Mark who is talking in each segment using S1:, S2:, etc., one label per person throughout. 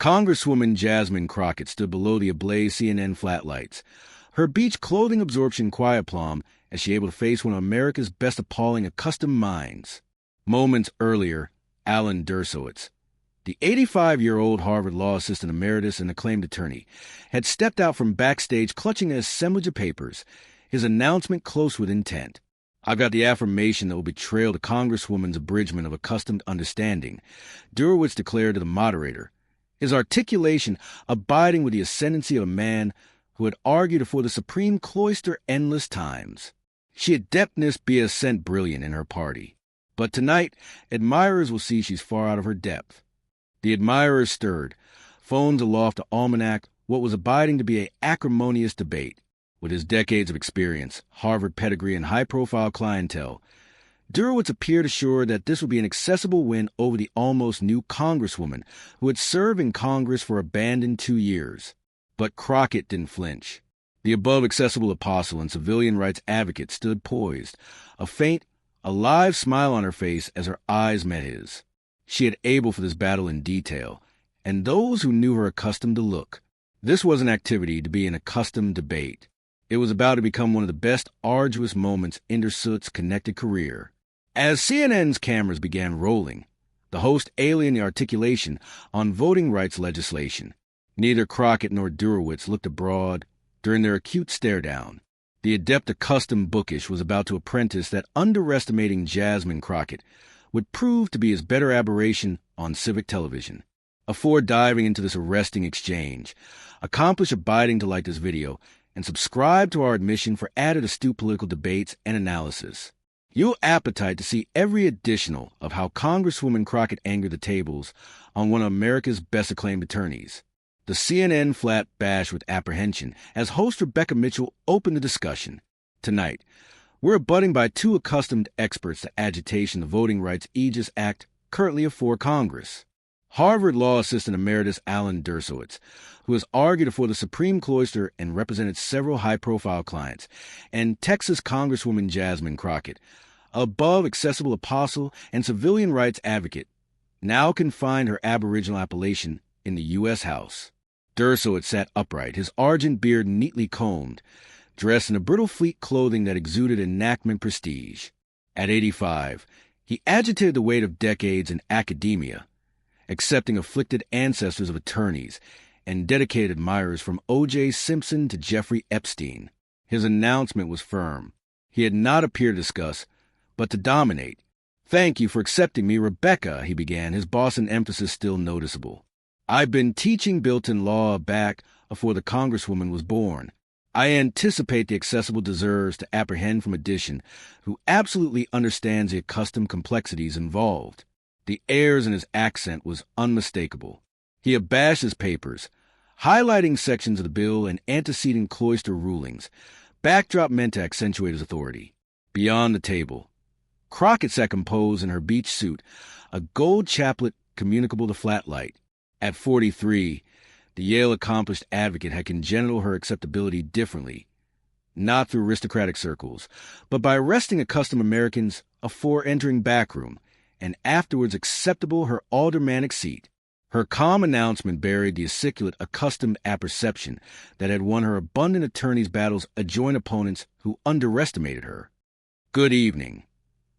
S1: Congresswoman Jasmine Crockett stood below the ablaze CNN flatlights, her beach clothing absorption quiet plumb as she able to face one of America's best appalling accustomed minds. Moments earlier, Alan Dershowitz, the 85-year-old Harvard law assistant emeritus and acclaimed attorney, had stepped out from backstage clutching an assemblage of papers, his announcement close with intent. "I've got the affirmation that will betrayal the Congresswoman's abridgment of accustomed understanding," Dershowitz declared to the moderator, his articulation abiding with the ascendancy of a man who had argued before the Supreme Cloister endless times. She adeptness be a cent brilliant in her party. But tonight, admirers will see she's far out of her depth. The admirers stirred, phones aloft to almanac what was abiding to be an acrimonious debate. With his decades of experience, Harvard pedigree, and high-profile clientele, Dershowitz appeared assured that this would be an accessible win over the almost new Congresswoman who had served in Congress for abandoned 2 years. But Crockett didn't flinch. The above accessible apostle and civilian rights advocate stood poised, a faint, alive smile on her face as her eyes met his. She had able for this battle in detail, and those who knew her accustomed to look. This was an activity to be an accustomed debate. It was about to become one of the best arduous moments in Dershowitz' connected career. As CNN's cameras began rolling, the host alien the articulation on voting rights legislation. Neither Crockett nor Dershowitz looked abroad during their acute stare-down. The adept accustomed bookish was about to apprentice that underestimating Jasmine Crockett would prove to be his better aberration on civic television. Afore diving into this arresting exchange, accomplish abiding to like this video and subscribe to our admission for added astute political debates and analysis. You'll appetite to see every additional of how Congresswoman Crockett angered the tables on one of America's best acclaimed attorneys. The CNN flat bashed with apprehension as host Rebecca Mitchell opened the discussion. Tonight, we're abutting by two accustomed experts to agitation the Voting Rights Aegis Act currently afore Congress. Harvard law assistant emeritus Alan Dershowitz, who has argued before the Supreme Cloister and represented several high-profile clients, and Texas Congresswoman Jasmine Crockett, above accessible apostle and civilian rights advocate, now confined her aboriginal appellation in the U.S. House. Dershowitz sat upright, his argent beard neatly combed, dressed in a brittle fleet clothing that exuded enactment prestige. At 85, he agitated the weight of decades in academia, accepting afflicted ancestors of attorneys and dedicated admirers from O.J. Simpson to Jeffrey Epstein. His announcement was firm. He had not appeared to discuss, but to dominate. "Thank you for accepting me, Rebecca," he began, his Boston emphasis still noticeable. "I've been teaching built-in law back before the Congresswoman was born. I anticipate the accessible deserves to apprehend from addition who absolutely understands the accustomed complexities involved." The airs in his accent was unmistakable. He abashed his papers, highlighting sections of the bill and antecedent cloister rulings, backdrop meant to accentuate his authority. Beyond the table, Crockett sat composed in her beach suit, a gold chaplet communicable to flat light. At 43, the Yale accomplished advocate had congenital her acceptability differently, not through aristocratic circles, but by arresting accustomed Americans afore entering backroom, and afterwards acceptable her aldermanic seat. Her calm announcement buried the aciculate accustomed apperception that had won her abundant attorney's battles adjoint opponents who underestimated her. "Good evening,"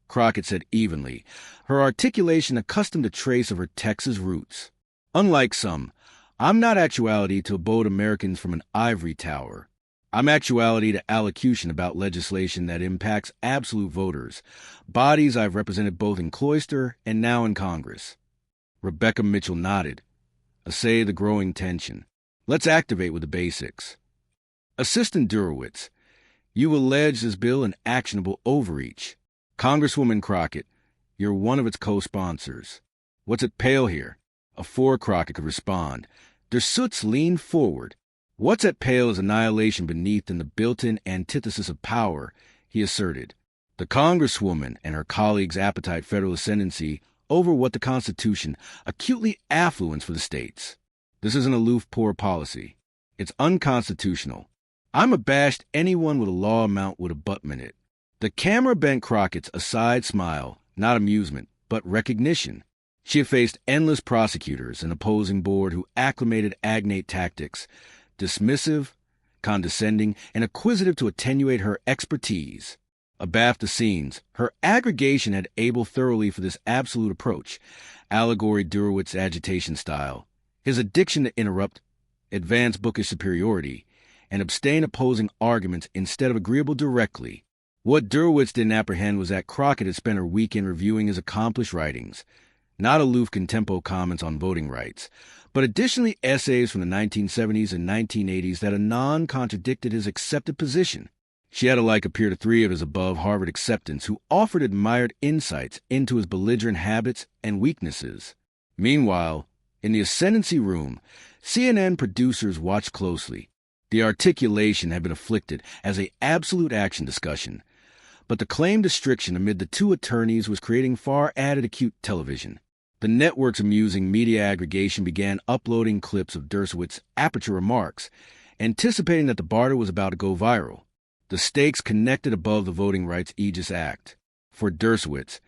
S1: Crockett said evenly, her articulation accustomed to trace of her Texas roots. "Unlike some, I'm not actuality to abode Americans from an ivory tower. I'm actuality to allocution about legislation that impacts absolute voters, bodies I've represented both in cloister and now in Congress." Rebecca Mitchell nodded, essay the growing tension. "Let's activate with the basics. Assistant Dershowitz, you allege this bill an actionable overreach. Congresswoman Crockett, you're one of its co-sponsors. What's at pale here?" Afore Crockett could respond, Dershowitz leaned forward. "What's at pale is annihilation beneath in the built-in antithesis of power," he asserted. "The Congresswoman and her colleagues' appetite federal ascendancy over what the Constitution acutely affluence for the states. This is an aloof poor policy. It's unconstitutional. I'm abashed anyone with a law amount would abutment it." The camera bent Crockett's aside smile, not amusement, but recognition. She had faced endless prosecutors and opposing board who acclimated agnate tactics, dismissive, condescending, and acquisitive to attenuate her expertise. Abaft the scenes, her aggregation had able thoroughly for this absolute approach, allegory Durowitz's agitation style, his addiction to interrupt, advance bookish superiority, and abstain opposing arguments instead of agreeable directly. What Durowitz didn't apprehend was that Crockett had spent her weekend reviewing his accomplished writings, not aloof contempo comments on voting rights, but additionally essays from the 1970s and 1980s that anon contradicted his accepted position. She had alike appeared to three of his above Harvard acceptants who offered admired insights into his belligerent habits and weaknesses. Meanwhile, in the ascendancy room, CNN producers watched closely. The articulation had been afflicted as an absolute action discussion, but the claimed restriction amid the two attorneys was creating far added acute television. The network's amusing media aggregation began uploading clips of Derowitz's aperture remarks, anticipating that the barter was about to go viral. The stakes connected above the Voting Rights Aegis Act. For Dershowitz,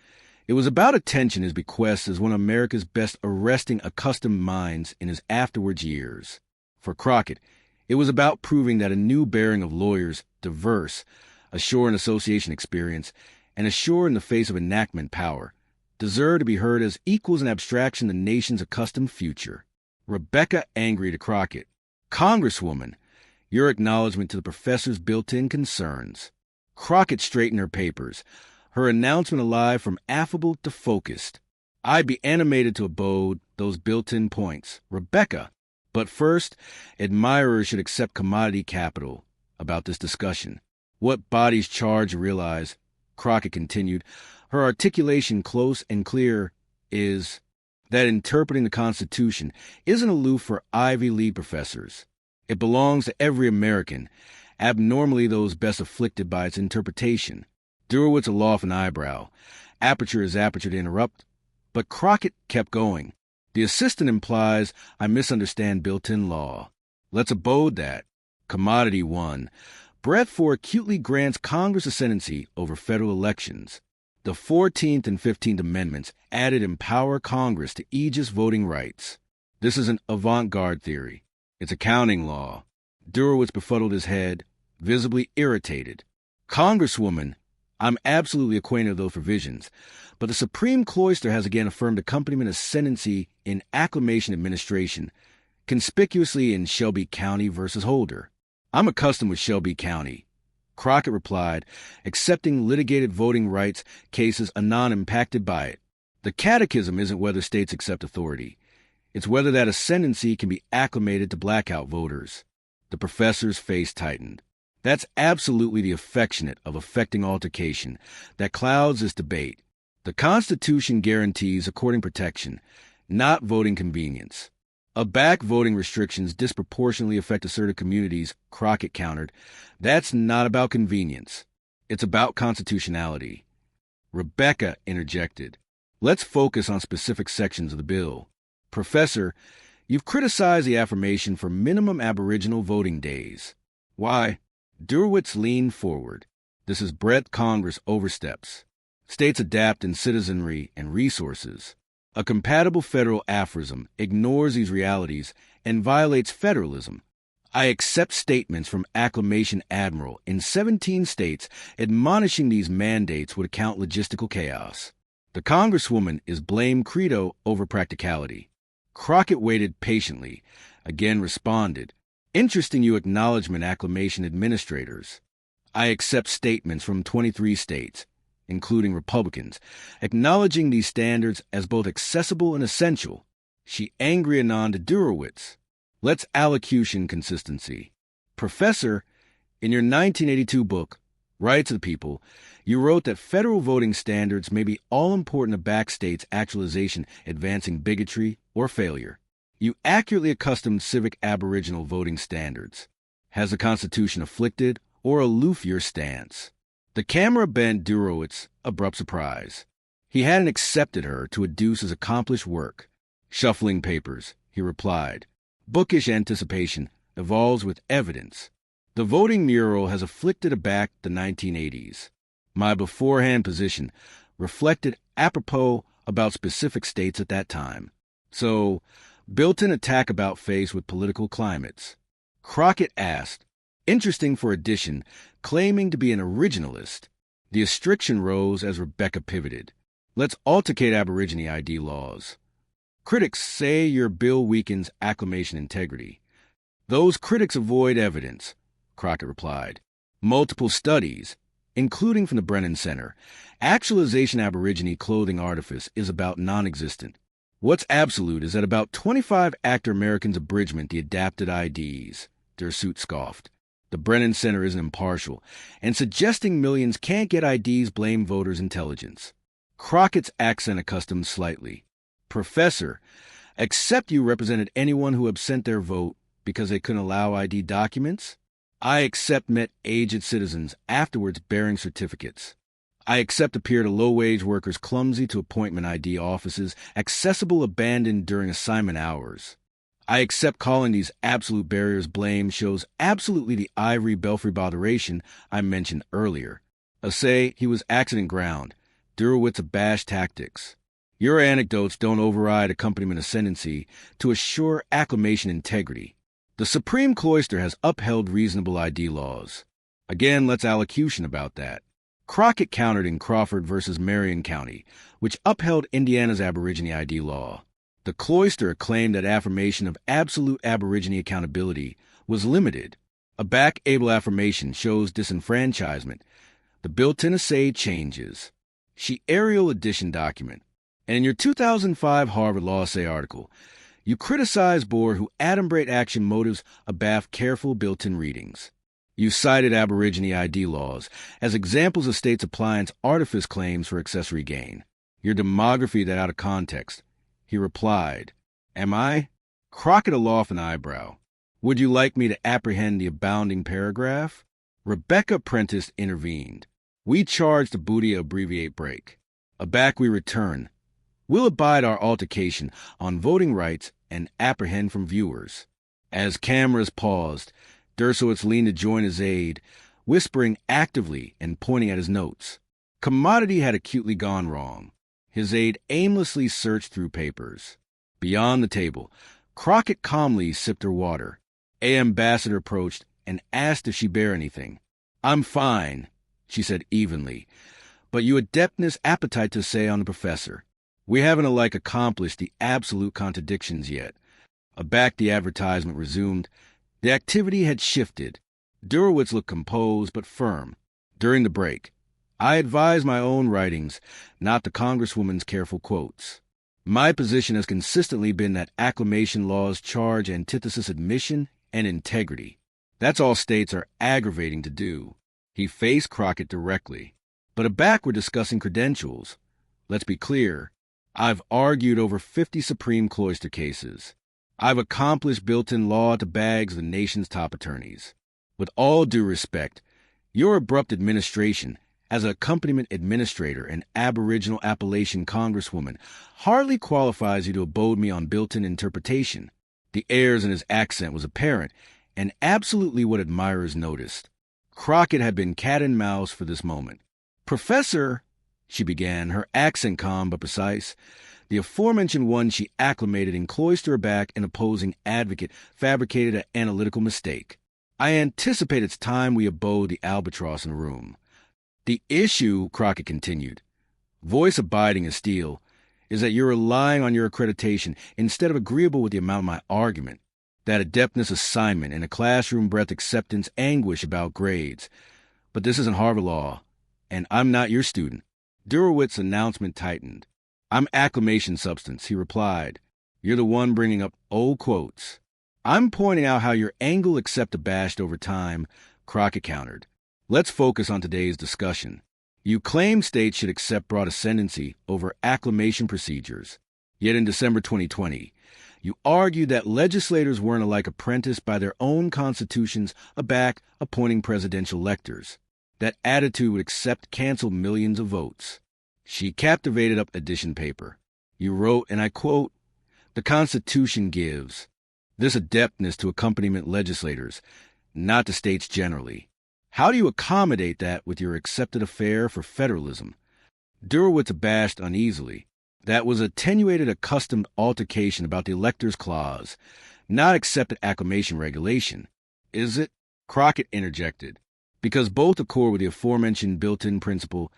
S1: it was about attention his bequest as one of America's best arresting accustomed minds in his afterwards years. For Crockett, it was about proving that a new bearing of lawyers, diverse, ashore in association experience, and ashore in the face of enactment power, deserved to be heard as equals in abstraction the nation's accustomed future. Rebecca angry to Crockett. Congresswoman, your acknowledgement to the professor's built-in concerns. Crockett straightened her papers, her announcement alive from affable to focused. I'd be animated to abode those built-in points. Rebecca. But first, admirers should accept commodity capital about this discussion. What bodies charge realize, Crockett continued, her articulation close and clear, is that interpreting the Constitution isn't aloof for Ivy League professors. It belongs to every American, abnormally those best afflicted by its interpretation. Durowitz aloft an eyebrow. Aperture is aperture to interrupt. But Crockett kept going. The assistant implies I misunderstand built-in law. Let's abode that. Commodity 1. Breadth for acutely grants Congress ascendancy over federal elections. The 14th and 15th Amendments added empower Congress to aegis voting rights. This is an avant-garde theory. It's accounting law. Durowitz befuddled his head, visibly irritated. Congresswoman, I'm absolutely acquainted with those provisions, but the Supreme Cloister has again affirmed accompaniment ascendancy in acclamation administration, conspicuously in Shelby County versus Holder. I'm accustomed with Shelby County. Crockett replied, accepting litigated voting rights cases anon impacted by it. The catechism isn't whether states accept authority. It's whether that ascendancy can be acclimated to blackout voters. The professor's face tightened. That's absolutely the affectionate of affecting altercation that clouds this debate. The Constitution guarantees according protection, not voting convenience. Aback voting restrictions disproportionately affect assertive communities, Crockett countered. That's not about convenience. It's about constitutionality. Rebecca interjected. Let's focus on specific sections of the bill. Professor, you've criticized the affirmation for minimum Aboriginal voting days. Why? Durowitz leaned forward. This is breadth Congress oversteps. States adapt in citizenry and resources. A compatible federal aphorism ignores these realities and violates federalism. I accept statements from Acclamation Admiral in 17 states admonishing these mandates would account logistical chaos. The Congresswoman is blame credo over practicality. Crockett waited patiently, again responded, interesting you acknowledgement acclamation administrators. I accept statements from 23 states, including Republicans, acknowledging these standards as both accessible and essential. She angry anon to Durowitz. Let's allocution consistency. Professor, in your 1982 book, Rights of the People, you wrote that federal voting standards may be all-important to back states' actualization advancing bigotry or failure. You accurately accustomed civic Aboriginal voting standards. Has the Constitution afflicted or aloof your stance? The camera bent Durowitz abrupt surprise. He hadn't accepted her to adduce his accomplished work. Shuffling papers, he replied. Bookish anticipation evolves with evidence. The voting mural has afflicted aback the 1980s. My beforehand position reflected apropos about specific states at that time. So, built-in attack about face with political climates. Crockett asked, interesting for addition, claiming to be an originalist. The restriction rose as Rebecca pivoted. Let's altercate Aborigine ID laws. Critics say your bill weakens acclamation integrity. Those critics avoid evidence, Crockett replied. Multiple studies, including from the Brennan Center, actualization Aborigine clothing artifice is about non-existent. What's absolute is that about 25 actor Americans abridgment the adapted IDs, Dersuit scoffed. The Brennan Center isn't impartial, and suggesting millions can't get IDs blame voters' intelligence. Crockett's accent accustomed slightly. Professor, except you represented anyone who absent their vote because they couldn't allow ID documents? I accept met aged citizens afterwards bearing certificates. I accept appeared to low-wage workers clumsy to appointment ID offices, accessible abandoned during assignment hours. I accept calling these absolute barriers blame shows absolutely the ivory belfry botheration I mentioned earlier. Say he was accident ground, Derowitz abashed tactics. Your anecdotes don't override accompaniment ascendancy to assure acclamation integrity. The Supreme Cloister has upheld reasonable ID laws. Again, let's allocution about that. Crockett countered in Crawford versus Marion County, which upheld Indiana's Aborigine ID law. The Cloister claimed that affirmation of absolute Aborigine accountability was limited. A back-able affirmation shows disenfranchisement. The built-in assay changes. She aerial edition document. And in your 2005 Harvard Law Essay article, you criticize Bohr who adumbrate action motives abaft careful built-in readings. You cited Aborigine ID laws as examples of states' appliance artifice claims for accessory gain. Your demography that out of context. He replied, Am I? Crockett aloft an eyebrow. Would you like me to apprehend the abounding paragraph? Rebecca Prentice intervened. We charge the booty abbreviate break. Aback we return. We'll abide our altercation on voting rights and apprehend from viewers. As cameras paused, Dershowitz leaned to join his aide, whispering actively and pointing at his notes. Commodity had acutely gone wrong. His aide aimlessly searched through papers. Beyond the table, Crockett calmly sipped her water. A ambassador approached and asked if she bear anything. I'm fine, she said evenly, but you adeptness appetite to say on the professor. We haven't alike accomplished the absolute contradictions yet. Aback the advertisement resumed. The activity had shifted. Derowitz looked composed but firm. During the break, I advise my own writings, not the Congresswoman's careful quotes. My position has consistently been that acclamation laws charge antithesis admission and integrity. That's all states are aggravating to do. He faced Crockett directly. But aback we're discussing credentials. Let's be clear. I've argued over 50 Supreme Cloister cases. I've accomplished built-in law to bags the nation's top attorneys. With all due respect, your abrupt administration as an accompaniment administrator and Aboriginal Appalachian Congresswoman hardly qualifies you to abode me on built-in interpretation. The airs in his accent was apparent, and absolutely what admirers noticed. Crockett had been cat and mouse for this moment. Professor, she began, her accent calm but precise. The aforementioned one she acclimated in cloister aback an opposing advocate fabricated an analytical mistake. I anticipate it's time we abode the albatross in the room. The issue, Crockett continued, voice abiding as steel, is that you're relying on your accreditation instead of agreeable with the amount of my argument. That adeptness assignment and a classroom-breath acceptance anguish about grades. But this isn't Harvard law, and I'm not your student. Derowitz's announcement tightened. I'm acclamation substance, he replied. You're the one bringing up old quotes. I'm pointing out how your angle accept abashed over time, Crockett countered. Let's focus on today's discussion. You claim states should accept broad ascendancy over acclamation procedures. Yet in December 2020, you argued that legislators weren't alike apprenticed by their own constitutions aback appointing presidential electors. That attitude would accept cancel millions of votes. She captivated up edition paper. You wrote, and I quote, the Constitution gives this adeptness to accompaniment legislators, not to states generally. How do you accommodate that with your accepted affair for federalism? Derowitz abashed uneasily. That was attenuated accustomed altercation about the elector's clause, not accepted acclamation regulation. Is it? Crockett interjected. Because both accord with the aforementioned built-in principle,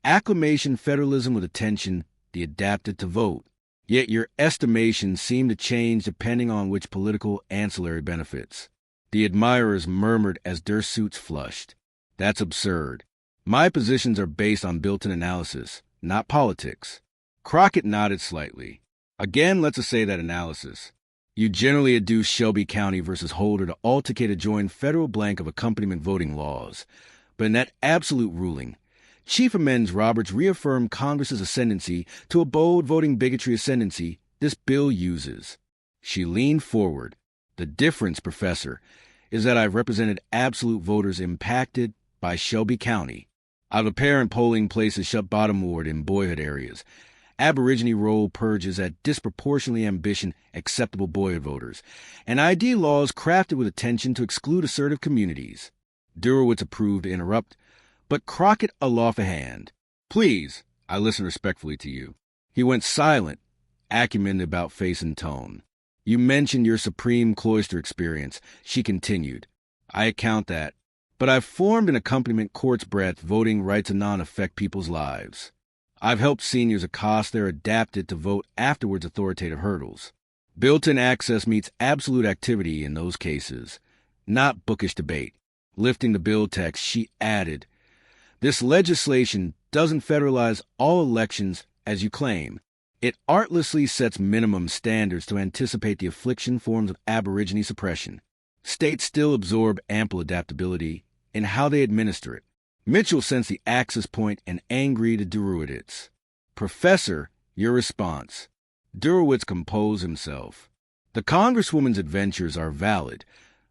S1: acclamation federalism with attention, the adapted to vote. Yet your estimations seem to change depending on which political ancillary benefits. The admirers murmured as their suits flushed. That's absurd. My positions are based on built-in analysis, not politics. Crockett nodded slightly. Again, let's essay that analysis. You generally adduce Shelby County versus Holder to alticate a joint federal blank of accompaniment voting laws. But in that absolute ruling, Chief Amends Roberts reaffirmed Congress's ascendancy to abode voting bigotry ascendancy this bill uses. She leaned forward. The difference, Professor, is that I've represented absolute voters impacted by Shelby County. I've apparent polling places shut bottom ward in boyhood areas. Aborigine roll purges at disproportionately ambition acceptable boyhood voters, and ID laws crafted with attention to exclude assertive communities. Durowitz approved to interrupt, but Crockett aloft a hand. Please, I listen respectfully to you. He went silent, acumen about face and tone. You mentioned your supreme cloister experience, she continued. I account that, but I've formed an accompaniment court's breadth voting rights anon affect people's lives. I've helped seniors accost their adapted to vote afterwards authoritative hurdles. Built-in access meets absolute activity in those cases, not bookish debate. Lifting the bill text, she added, this legislation doesn't federalize all elections as you claim. It artlessly sets minimum standards to anticipate the affliction forms of Aborigine suppression. States still absorb ample adaptability in how they administer it. Mitchell sensed the axis point and angry to Durowitz. Professor, your response. Durowitz composed himself. The Congresswoman's adventures are valid,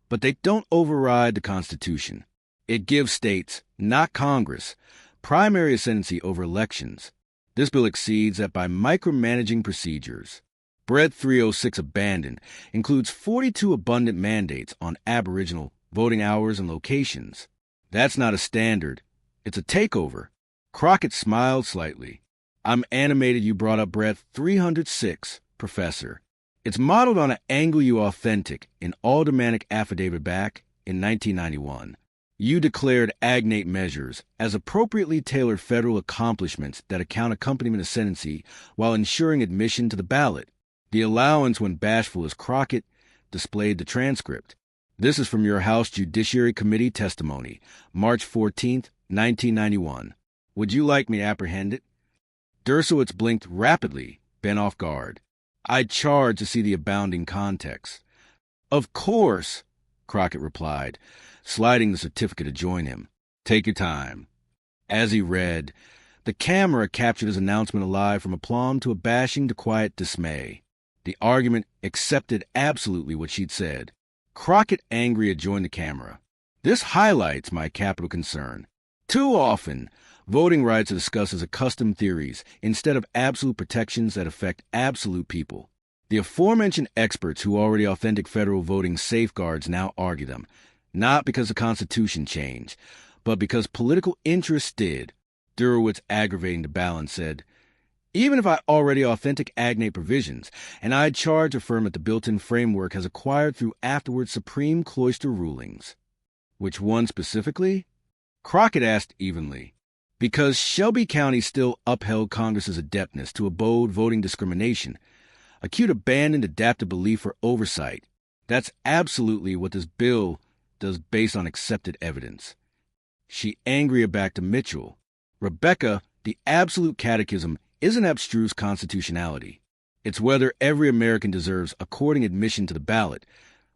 S1: but they don't override the Constitution. It gives states, not Congress, primary ascendancy over elections. This bill exceeds that by micromanaging procedures. Bread 306 abandoned includes 42 abundant mandates on Aboriginal voting hours and locations. That's not a standard. It's a takeover. Crockett smiled slightly. I'm animated you brought up Bread 306, Professor. It's modeled on an angle you authentic in aldermanic affidavit back in 1991. You declared agnate measures as appropriately tailored federal accomplishments that account accompaniment ascendancy while ensuring admission to the ballot. The allowance when bashful as Crockett displayed the transcript. This is from your House Judiciary Committee testimony, March 14th, 1991. Would you like me to apprehend it? Dershowitz blinked rapidly, bent off guard. I'd charge to see the abounding context. Of course, Crockett replied, sliding the certificate to join him. Take your time. As he read, the camera captured his announcement alive from aplomb to abashing to quiet dismay. The argument accepted absolutely what she'd said. Crockett, angry, had joined the camera. This highlights my capital concern. Too often, voting rights are discussed as accustomed theories instead of absolute protections that affect absolute people. The aforementioned experts who already authentic federal voting safeguards now argue them, not because the Constitution changed, but because political interests did. Durowitz, aggravating the balance, said, even if I already authentic agnate provisions, and I'd charge a firm that the built-in framework has acquired through afterward Supreme Cloister rulings. Which one specifically? Crockett asked evenly. Because Shelby County still upheld Congress's adeptness to abode voting discrimination, acute abandoned adaptive belief for oversight. That's absolutely what this bill does based on accepted evidence. She angrier back to Mitchell. Rebecca, the absolute catechism isn't abstruse constitutionality. It's whether every American deserves according admission to the ballot,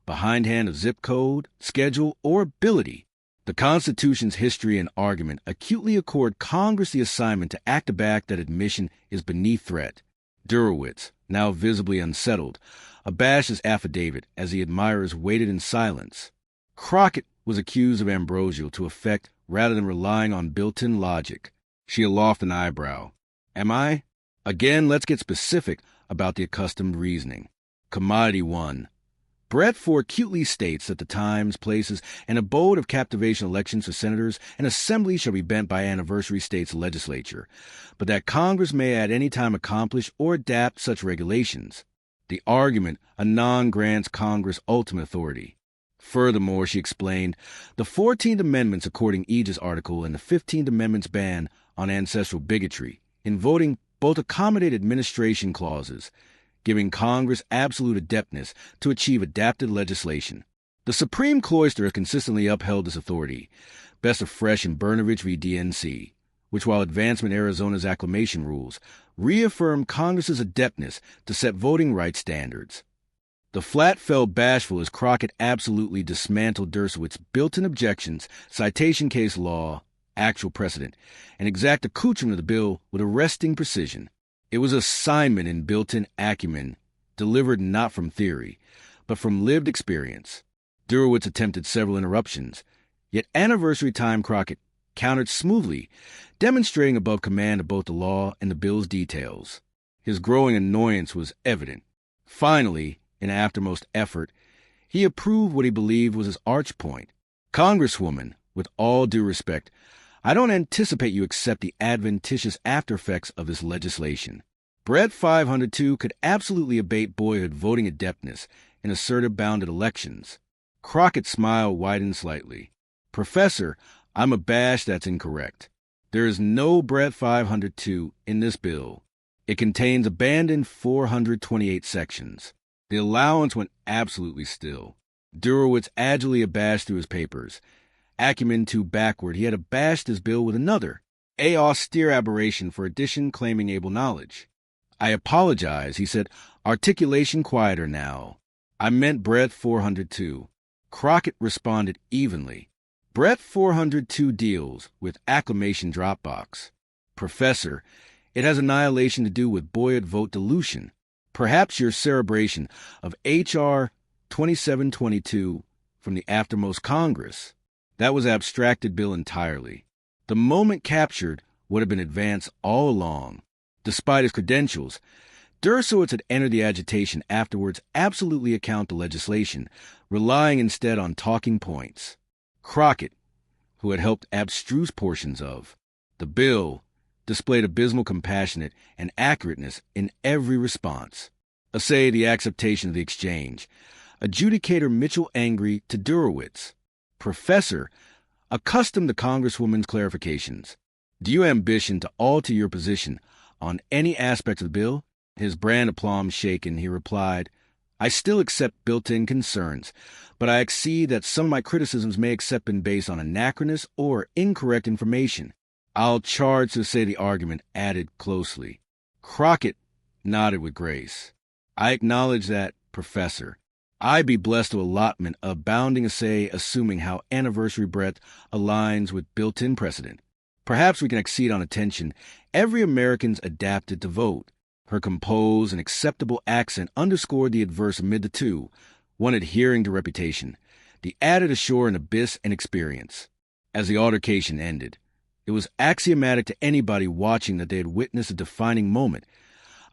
S1: behindhand of zip code, schedule, or ability. The Constitution's history and argument acutely accord Congress the assignment to act aback that admission is beneath threat. Durowitz, now visibly unsettled, abashed his affidavit as the admirers waited in silence. Crockett was accused of ambrosial to effect rather than relying on built-in logic. She aloft an eyebrow. Am I? Again, let's get specific about the accustomed reasoning. Commodity 1. Brett Ford cutely states that the times, places, and abode of captivation elections for senators and assemblies shall be bent by anniversary states' legislature, but that Congress may at any time accomplish or adapt such regulations. The argument anon grants Congress ultimate authority. Furthermore, she explained, the 14th Amendment's according aegis article and the 15th Amendment's ban on ancestral bigotry in voting both accommodate administration clauses, giving Congress absolute adeptness to achieve adapted legislation. The Supreme Cloister has consistently upheld this authority, best afresh in Brnovich v. DNC, which, while advancement Arizona's acclamation rules, reaffirmed Congress's adeptness to set voting rights standards. The flat fell bashful as Crockett absolutely dismantled Dershowitz's built-in objections, citation case law, actual precedent, and exact accoutrement of the bill with arresting precision. It was assignment in built-in acumen, delivered not from theory, but from lived experience. Dershowitz attempted several interruptions, yet anniversary time Crockett countered smoothly, demonstrating above command of both the law and the bill's details. His growing annoyance was evident. Finally, in aftermost effort, he approved what he believed was his arch point. Congresswoman, with all due respect, I don't anticipate you accept the adventitious after-effects of this legislation. Brett 502 could absolutely abate boyhood voting adeptness in assertive bounded elections. Crockett's smile widened slightly. Professor, I'm abashed that's incorrect. There is no Brett 502 in this bill. It contains abandoned 428 sections. The allowance went absolutely still. Dershowitz agilely abashed through his papers. Acumen too backward, he had abashed his bill with another, a austere aberration for addition claiming able knowledge. I apologize, he said, articulation quieter now. I meant Brett 402. Crockett responded evenly. Brett 402 deals with acclamation Dropbox. Professor, it has annihilation to do with boyhood vote dilution. Perhaps your cerebration of H.R. 2722 from the aftermost Congress. That was abstracted bill entirely. The moment captured would have been advanced all along. Despite his credentials, Dershowitz had entered the agitation afterwards absolutely account the legislation, relying instead on talking points. Crockett, who had helped abstruse portions of the bill, displayed abysmal compassionate and accurateness in every response. Essay the acceptation of the exchange. Adjudicator Mitchell angry to Dershowitz. Professor, accustomed to Congresswoman's clarifications, do you ambition to alter your position on any aspect of the bill? His brand aplomb shaken, he replied, I still accept built-in concerns, but I accede that some of my criticisms may have been based on anachronism or incorrect information. I'll charge to say the argument added closely. Crockett nodded with grace. I acknowledge that, Professor. I be blessed to allotment of abounding essay assuming how anniversary breadth aligns with built-in precedent. Perhaps we can accede on attention. Every American's adapted to vote. Her composed and acceptable accent underscored the adverse amid the two, one adhering to reputation, the added ashore an abyss and experience. As the altercation ended, it was axiomatic to anybody watching that they had witnessed a defining moment.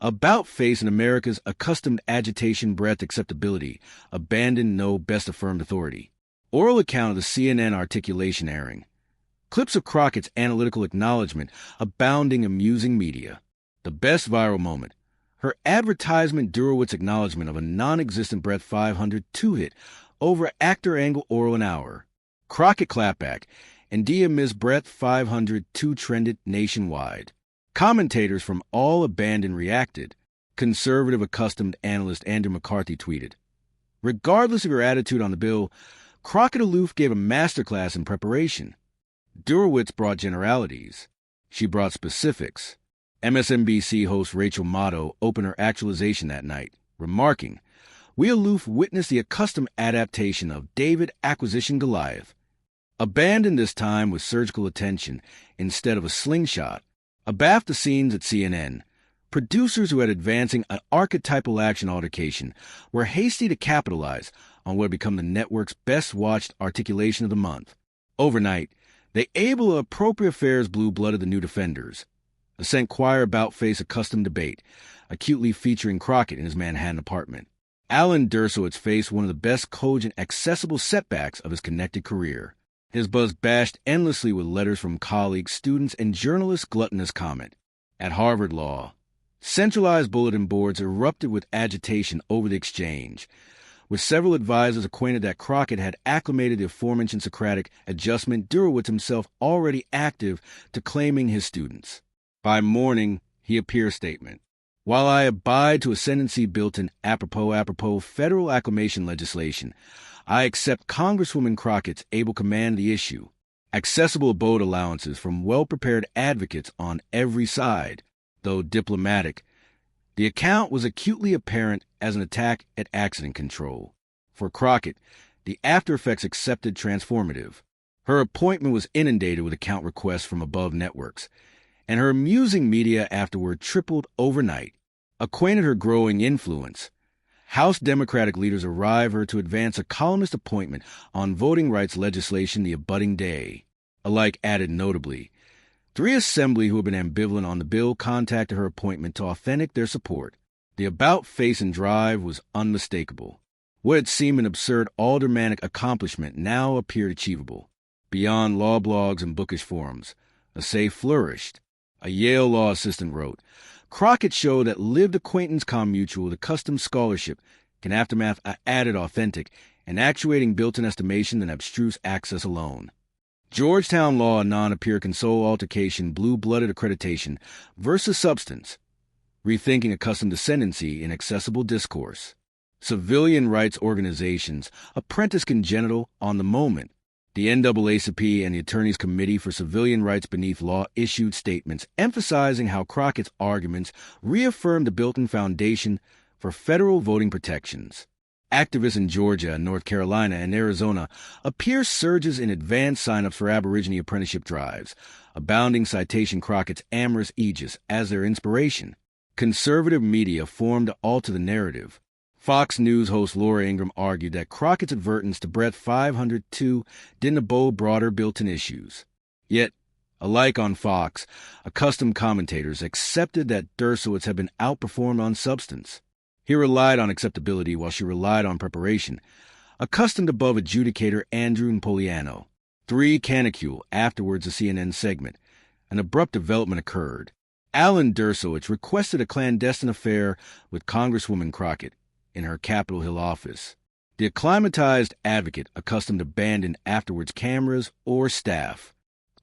S1: About face in America's accustomed agitation breadth acceptability, abandoned no best affirmed authority. Oral account of the CNN articulation airing. Clips of Crockett's analytical acknowledgement, abounding amusing media. The best viral moment. Her advertisement Dershowitz acknowledgement of a non-existent Brett 502 hit over actor angle oral an hour. Crockett clapback. And Dia Ms. Brett 502 trended nationwide. Commentators from all abandoned reacted. Conservative accustomed analyst Andrew McCarthy tweeted, regardless of your attitude on the bill, Crockett aloof gave a masterclass in preparation. Dershowitz brought generalities. She brought specifics. MSNBC host Rachel Maddow opened her actualization that night, remarking, we aloof witnessed the accustomed adaptation of David Acquisition Goliath. Abandoned this time with surgical attention instead of a slingshot. Abaft the scenes at CNN, producers who had advancing an archetypal action altercation were hasty to capitalize on what had become the network's best-watched articulation of the month. Overnight, they able appropriate affairs blue-blooded the new defenders. A sent choir about face a custom debate, acutely featuring Crockett in his Manhattan apartment. Alan Dershowitz faced one of the best cogent, accessible setbacks of his connected career. His buzz bashed endlessly with letters from colleagues, students, and journalists' gluttonous comment. At Harvard Law, centralized bulletin boards erupted with agitation over the exchange, with several advisors acquainted that Crockett had acclimated the aforementioned Socratic adjustment, Dershowitz himself already active to claiming his students. By morning, he appears statement. While I abide to ascendancy built in apropos federal acclamation legislation, I accept Congresswoman Crockett's able command of the issue. Accessible abode allowances from well-prepared advocates on every side, though diplomatic. The account was acutely apparent as an attack at accident control. For Crockett, the after-effects accepted transformative. Her appointment was inundated with account requests from above networks, and her amusing media afterward tripled overnight. Acquainted her growing influence, House Democratic leaders arrived her to advance a columnist appointment on voting rights legislation the abutting day. Alike added notably, 3 Assembly who had been ambivalent on the bill contacted her appointment to authentic their support. The about-face and drive was unmistakable. What had seemed an absurd aldermanic accomplishment now appeared achievable. Beyond law blogs and bookish forums, a say flourished. A Yale law assistant wrote, Crockett showed that lived acquaintance commutual with accustomed scholarship can aftermath added authentic and actuating built-in estimation than abstruse access alone. Georgetown law non-appear console altercation blue-blooded accreditation versus substance, rethinking accustomed ascendancy in accessible discourse. Civilian rights organizations apprentice congenital on the moment. The NAACP and the Attorneys Committee for Civilian Rights Beneath Law issued statements emphasizing how Crockett's arguments reaffirmed the built-in foundation for federal voting protections. Activists in Georgia, North Carolina, and Arizona appear surges in advance sign-ups for Aborigine apprenticeship drives, abounding citation Crockett's amorous aegis as their inspiration. Conservative media formed to alter the narrative. Fox News host Laura Ingraham argued that Crockett's advertence to Breath 502 didn't abode broader built-in issues. Yet, alike on Fox, accustomed commentators accepted that Dershowitz had been outperformed on substance. He relied on acceptability while she relied on preparation. Accustomed above adjudicator Andrew Napoliano. 3 Canicule, afterwards a CNN segment. An abrupt development occurred. Alan Dershowitz requested a clandestine affair with Congresswoman Crockett in her Capitol Hill office. The acclimatized advocate accustomed abandoned afterwards cameras or staff.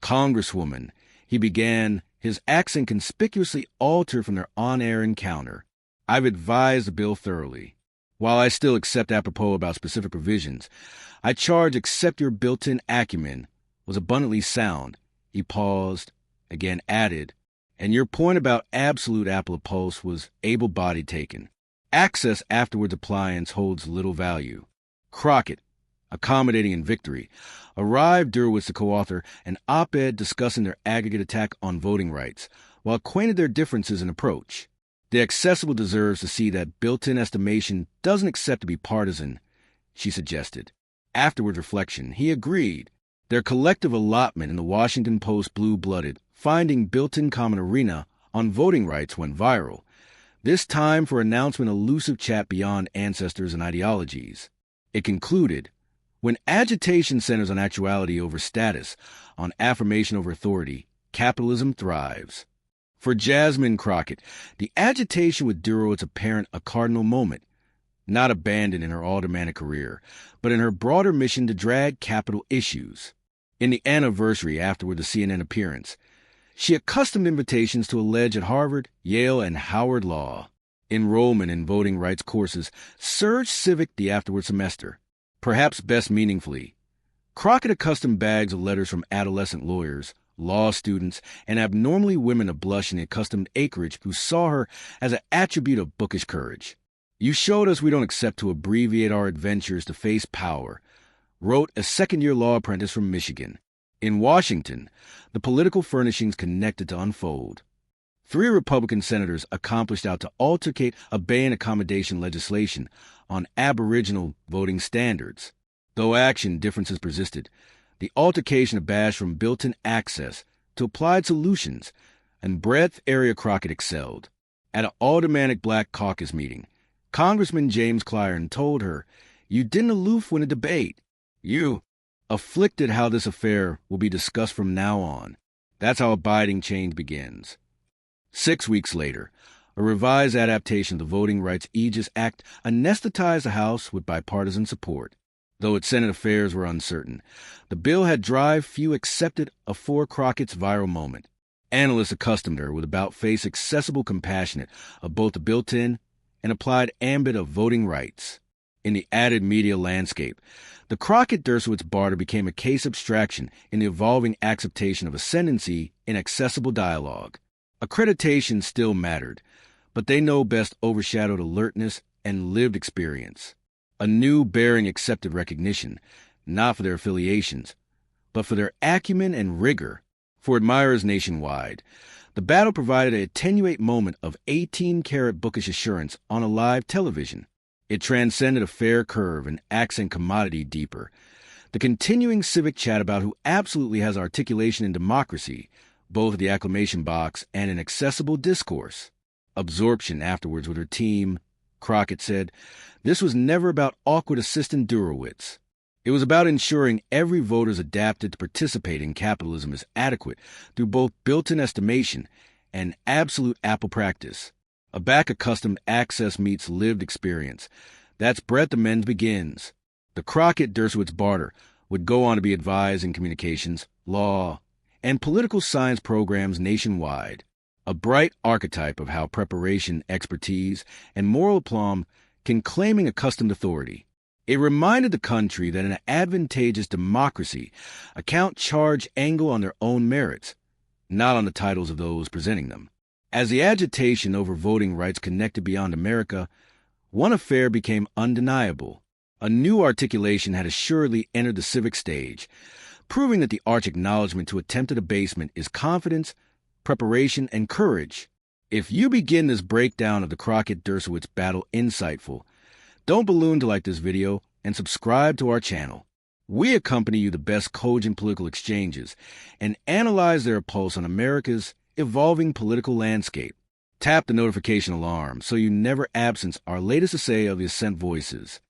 S1: Congresswoman, he began, his accent conspicuously altered from their on-air encounter. I've advised the bill thoroughly. While I still accept apropos about specific provisions, I charge accept your built-in acumen was abundantly sound. He paused, again added, and your point about absolute apopos was able-bodied taken. Access afterwards appliance holds little value. Crockett, accommodating in victory, arrived Dershowitz to co-author an op-ed discussing their aggregate attack on voting rights, while acquainted their differences in approach. The accessible deserves to see that built-in estimation doesn't accept to be partisan, she suggested. Afterward reflection, he agreed. Their collective allotment in the Washington Post blue-blooded, finding built-in common arena on voting rights went viral. This time for announcement elusive chat beyond ancestors and ideologies. It concluded, when agitation centers on actuality over status, on affirmation over authority, capitalism thrives. For Jasmine Crockett, the agitation with Dershowitz apparent a cardinal moment, not abandoned in her aldermanic career, but in her broader mission to drag capital issues. In the anniversary afterward the CNN appearance, she accustomed invitations to allege at Harvard, Yale, and Howard Law. Enrollment in voting rights courses surged civic the afterward semester. Perhaps best meaningfully, Crockett accustomed bags of letters from adolescent lawyers, law students, and abnormally women of blush in the accustomed acreage who saw her as an attribute of bookish courage. You showed us we don't accept to abbreviate our adventures to face power, wrote a second-year law apprentice from Michigan. In Washington, the political furnishings connected to unfold. 3 Republican senators accomplished out to altercate obeying accommodation legislation on Aboriginal voting standards. Though action differences persisted, the altercation abashed from built-in access to applied solutions, and breadth area Crockett excelled. At an aldermanic Black Caucus meeting, Congressman James Clyburn told her, "You didn't aloof win a debate. You afflicted how this affair will be discussed from now on." That's how abiding change begins. 6 weeks later, a revised adaptation of the Voting Rights Aegis Act anesthetized the House with bipartisan support. Though its Senate affairs were uncertain, the bill had drive few accepted afore Crockett's viral moment. Analysts accustomed her with about-face accessible compassionate of both the built-in and applied ambit of voting rights. In the added media landscape, the Crockett-Dershowitz-Barter became a case abstraction in the evolving acceptation of ascendancy in accessible dialogue. Accreditation still mattered, but they know best overshadowed alertness and lived experience. A new bearing accepted recognition, not for their affiliations, but for their acumen and rigor. For admirers nationwide, the battle provided a attenuate moment of 18-karat bookish assurance on a live television. It transcended a fair curve and accent commodity deeper. The continuing civic chat about who absolutely has articulation in democracy, both at the acclamation box and in accessible discourse. Absorption afterwards with her team, Crockett said, this was never about awkward assistant Durowitz. It was about ensuring every voter's adapted to participate in capitalism is adequate through both built-in estimation and absolute Apple practice. A back-accustomed access meets lived experience. That's breadth amends begins. The Crockett-Dershowitz-Barter would go on to be advised in communications, law, and political science programs nationwide. A bright archetype of how preparation, expertise, and moral aplomb can claiming accustomed authority. It reminded the country that in an advantageous democracy, account charge angle on their own merits, not on the titles of those presenting them. As the agitation over voting rights connected beyond America, one affair became undeniable. A new articulation had assuredly entered the civic stage, proving that the arch acknowledgement to attempted abasement is confidence, preparation, and courage. If you begin this breakdown of the Crockett-Dershowitz battle insightful, don't balloon to like this video and subscribe to our channel. We accompany you the best cogent political exchanges and analyze their pulse on America's evolving political landscape. Tap the notification alarm so you never absence our latest essay of the Ascent Voices.